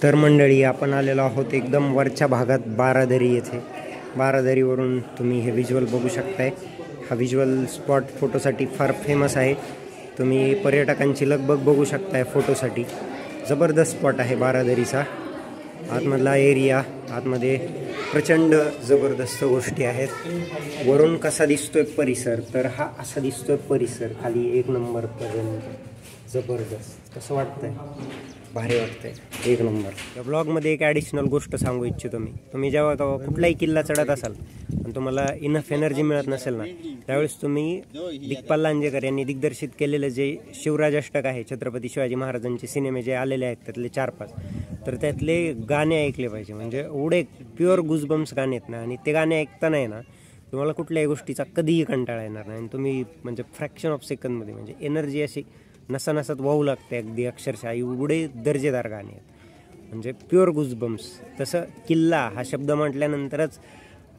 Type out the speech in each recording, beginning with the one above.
तर मंडळी, आपण आलेलो आहोत एकदम वरच्या भागात बारादरी येथे. बारादरीवरून तुम्ही हे व्हिज्युअल बघू शकताय. हा व्हिज्युअल स्पॉट फोटोसाठी फार फेमस आहे. तुम्ही पर्यटकांची लगबग बघू शकताय फोटोसाठी. जबरदस्त स्पॉट आहे बारादरीचा. आतमधला एरिया, आतमध्ये प्रचंड जबरदस्त गोष्टी आहेत. वरून कसा दिसतोय परिसर, तर हा असा दिसतोय परिसर खाली एक नंबर पर्यंत. जबरदस्त. कसं वाटतंय? भारी वाटतंय, एक नंबर. या ब्लॉगमध्ये एक ॲडिशनल गोष्ट सांगू इच्छितो मी. तुम्ही जेव्हा कुठलाही किल्ला चढत असाल आणि तुम्हाला इनफ एनर्जी मिळत नसेल ना, त्यावेळेस तुम्ही दिग्पाल लांजेकर यांनी दिग्दर्शित केलेलं जे शिवराज अष्टक आहे, छत्रपती शिवाजी महाराजांचे सिनेमे जे आलेले आहेत त्यातले 4-5, तर त्यातले गाणे ऐकले पाहिजे. म्हणजे एवढे प्युअर गुजबम्स गाणे आहेत ना, आणि ते गाणे ऐकताना आहे ना, तुम्हाला कुठल्याही गोष्टीचा कधीही कंटाळा येणार नाही. आणि तुम्ही म्हणजे फ्रॅक्शन ऑफ सेकंदमध्ये म्हणजे एनर्जी अशी नसानसात वाहू लागते अगदी अक्षरशः. एवढे दर्जेदार गाणे आहेत, म्हणजे प्युअर गुजबम्स. तसं किल्ला हा शब्द म्हटल्यानंतरच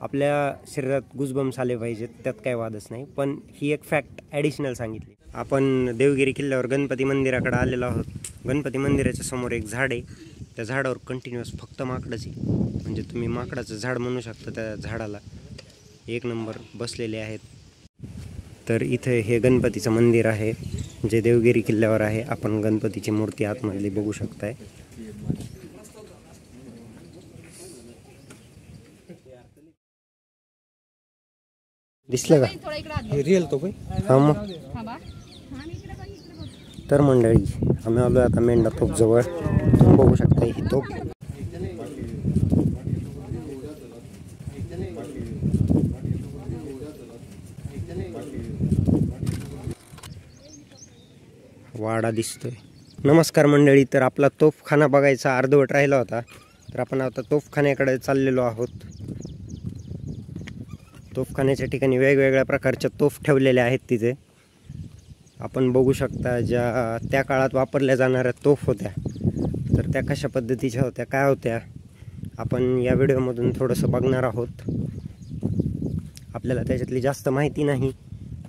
आपल्या शरीरात गुजबम्स आले पाहिजेत, त्यात काही वादच नाही. पण ही एक फॅक्ट ॲडिशनल सांगितली. आपण देवगिरी किल्ल्यावर गणपती मंदिराकडे आलेलो आहोत. गणपती मंदिराच्या समोर एक झाड आहे. त्या झाडावर कंटिन्युअस फक्त माकडच आहे. म्हणजे तुम्ही माकडाचं झाड म्हणू शकता त्या झाडाला. एक नंबर बसलेले आहेत. तर इथे हे गणपतीचं मंदिर आहे जे देवगिरी किल्ल्यावर आहे. आपण गणपतीची मूर्ती आतमधली बघू शकताय. दिसलं का? रिअल तो काय? हा मग. तर मंडळी, आम्ही आलो आता मेंढा तोप जवळ. तुम्ही बघू शकता ही तोप. वाडा दिसतोय. नमस्कार मंडळी. तर आपला तोफखाना बघायचा अर्धवट राहिला होता, तर आपण आता तोफखान्याकडे चाललेलो आहोत. तोफखान्याच्या ठिकाणी वेगवेगळ्या प्रकारच्या तोफ ठेवलेल्या आहेत तिथे. आपण बघू शकता ज्या त्या काळात वापरल्या जाणाऱ्या तोफ होत्या, तर त्या कशा पद्धतीच्या होत्या, काय होत्या, आपण या व्हिडिओमधून थोडंसं बघणार आहोत. आपल्याला त्याच्यातली जास्त माहिती नाही,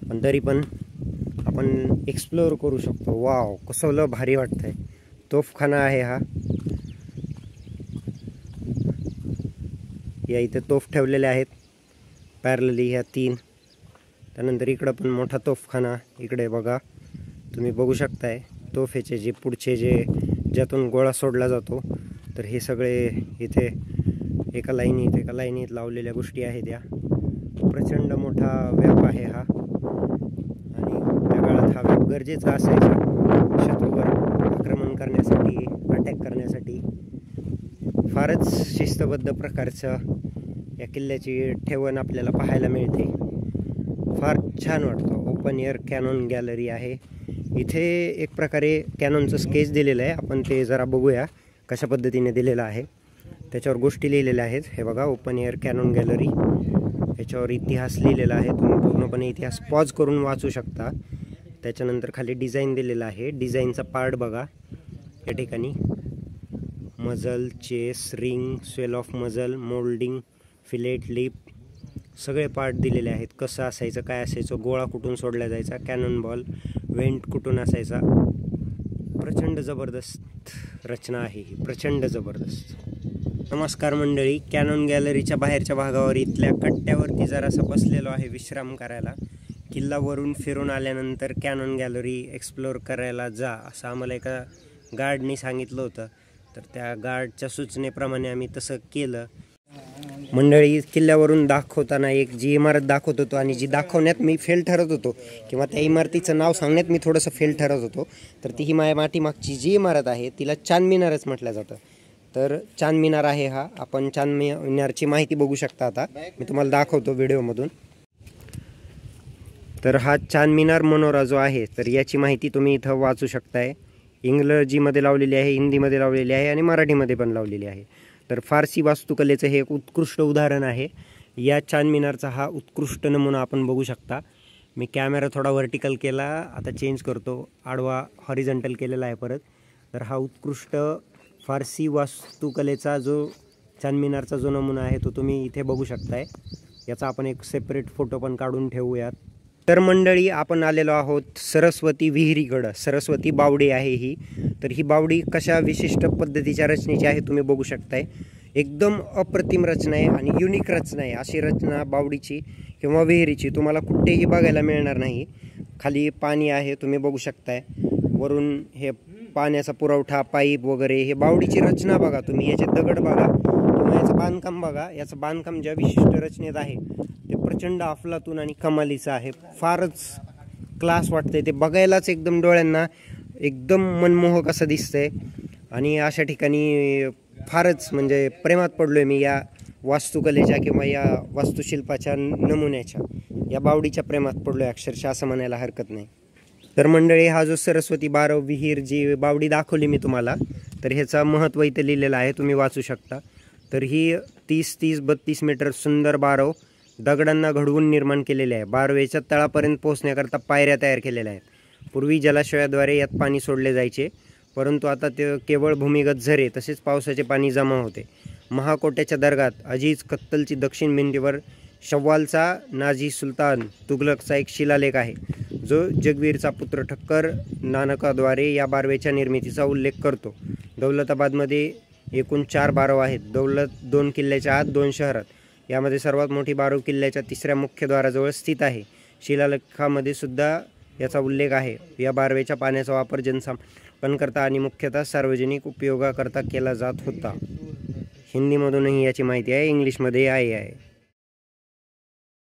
पण तरी पण आपण एक्सप्लोअर करू शकतो. वाव, कसं भारी वाटतंय. तोफखाना आहे हा. या इथे तोफ ठेवलेल्या आहेत पॅरलली, ह्या 3. त्यानंतर इकडं पण मोठा तोफखाना. इकडे बघा, तुम्ही बघू शकताय तोफेचे जे पुढचे जे ज्यातून गोळा सोडला जातो, तर हे सगळे इथे एका लाईनीत लावलेल्या गोष्टी आहेत. या प्रचंड मोठा व्याप आहे हा. आणि त्या काळात हा व्याप गरजेचा असायचा शत्रूवर आक्रमण करण्यासाठी, अटॅक करण्यासाठी. फारच शिस्तबद्ध प्रकारचं या किल्ल्याची ठेवण आपल्याला पाहायला मिळते. फार छान वाटतं. ओपन एअर कॅनॉन गॅलरी आहे इथे. एक प्रकारे कॅनॉनचं स्केच दिलेलं आहे. आपण ते जरा बघूया कशा पद्धतीने दिलेलं आहे. त्याच्यावर गोष्टी लिहिलेल्या आहेत. हे बघा, ओपन एअर कॅनॉन गॅलरी. याच्यावर इतिहास लिहिलेला आहे. तुम्ही पूर्णपणे इतिहास पॉज करून वाचू शकता. त्याच्यानंतर खाली डिझाईन दिलेला आहे. डिझाईनचा पार्ट बघा या ठिकाणी. मजल, चेस, रिंग, स्वेल ऑफ मजल, मोल्डिंग, फिलेट, लिप, सगळे पार्ट दिलेले आहेत. कसं असायचं, काय असायचं, गोळा कुठून सोडला जायचा, कॅनॉन बॉल, व्हेंट कुठून असायचा. प्रचंड जबरदस्त रचना आहे ही, प्रचंड जबरदस्त. नमस्कार मंडळी. कॅनॉन गॅलरीच्या बाहेरच्या भागावर इथल्या कट्ट्यावरती जरासं बसलेलो आहे विश्राम करायला. किल्लावरून फिरून आल्यानंतर कॅनॉन गॅलरी एक्सप्लोअर करायला जा, असं आम्हाला एका गार्डनी सांगितलं होतं. तर त्या गार्डच्या सूचनेप्रमाणे आम्ही तसं केलं. मंडळी, किल्ल्यावरून दाखवताना एक जी इमारत दाखवत होतो आणि जी दाखवण्यात मी फेल ठरत होतो, किंवा त्या इमारतीचं नाव सांगण्यात मी थोडंसं फेल ठरत होतो, तर ती ही पाठीमागची जी इमारत आहे तिला चांद मिनारच म्हटलं जातं. तर चांद मिनार आहे हा. आपण चांद मिनारची माहिती बघू शकता. आता मी तुम्हाला दाखवतो व्हिडिओमधून. तर हा चांद मिनार मनोरा जो आहे, तर याची माहिती तुम्ही इथं वाचू शकताय. इंग्रजीमध्ये लावलेली आहे, हिंदीमध्ये लावलेली आहे आणि मराठीमध्ये पण लावलेली आहे. तर फारसी वास्तुकलेचं हे एक उत्कृष्ट उदाहरण आहे. या चांद मिनारचा हा उत्कृष्ट नमुना आपण बघू शकता. मी कॅमेरा थोडा व्हर्टिकल केला, आता चेंज करतो, आडवा हॉरिझॉन्टल केलेला आहे परत. तर हा उत्कृष्ट फारसी वास्तुकलेचा जो चांद मिनारचा जो नमुना आहे तो तुम्ही इथे बघू शकताय. याचा आपण एक सेपरेट फोटो पण काढून ठेवूयात. तर मंडळी, आपण आलेलो आहोत सरस्वती विहिरीकडं. सरस्वती बावडी आहे ही. तर ही बावडी कशा विशिष्ट पद्धतीच्या रचनेची आहे तुम्ही बघू शकताय. एकदम अप्रतिम रचना आहे आणि युनिक रचना आहे. अशी रचना बावडीची किंवा विहिरीची तुम्हाला कुठेही बघायला मिळणार नाही. खाली पाणी आहे तुम्ही बघू शकताय, वरून हे पाण्याचा पुरवठा, पाईप वगैरे. हे बावडीची रचना बघा तुम्ही, याचे दगड बघा किंवा याचं बांधकाम बघा. याचं बांधकाम ज्या विशिष्ट रचनेत आहे ते प्रचंड अफलातून आणि कमालीचं आहे. फारच क्लास वाटतंय ते बघायलाच, एकदम डोळ्यांना एकदम मनमोहक असं दिसतंय. आणि अशा ठिकाणी फारच म्हणजे प्रेमात पडलोय मी या वास्तुकलेच्या किंवा या वास्तुशिल्पाच्या नमुन्याच्या, या बावडीच्या प्रेमात पडलोय अक्षरशः, असं म्हणायला हरकत नाही. तर मंडळी, हा जो सरस्वती बारव विहीर जी बावडी दाखवली मी तुम्हाला, तर ह्याचा महत्त्व इथं लिहिलेलं आहे, तुम्ही वाचू शकता. तर ही 30-32 मीटर सुंदर बारव दगडांना घडवून निर्माण केलेले आहे. बारवेच्या तळापर्यंत पोहोचण्याकरता पायऱ्या तयार केलेल्या आहेत. पूर्वी जलाशयाद्वारे यात पाणी सोडले जायचे, परंतु आता ते केवळ भूमिगत झरे तसेच पावसाचे पाणी जमा होते. महाकोट्याच्या दर्गात अजीज कत्तलची दक्षिण भिंतीवर शव्वालचा नाझी सुलतान तुघलकचा एक शिलालेख आहे, जो जगवीरचा पुत्र ठक्कर नानकाद्वारे या बारवेच्या निर्मितीचा उल्लेख करतो. दौलताबादमध्ये एकूण 4 बारव आहेत. दौलत 2 किल्ल्याच्या आत, 2 शहरात. यामध्ये सर्वात मोठी बारव किल्ल्याच्या 3ऱ्या मुख्यद्वाराजवळ स्थित आहे. शिलालेखामध्ये सुद्धा याचा उल्लेख आहे. या बारवेच्या पाण्याचा वापर जनसंपर्काकरता आणि मुख्यतः सार्वजनिक उपयोगाकरता केला जात होता. हिंदीमधूनही याची माहिती आहे, इंग्लिशमध्ये आहे.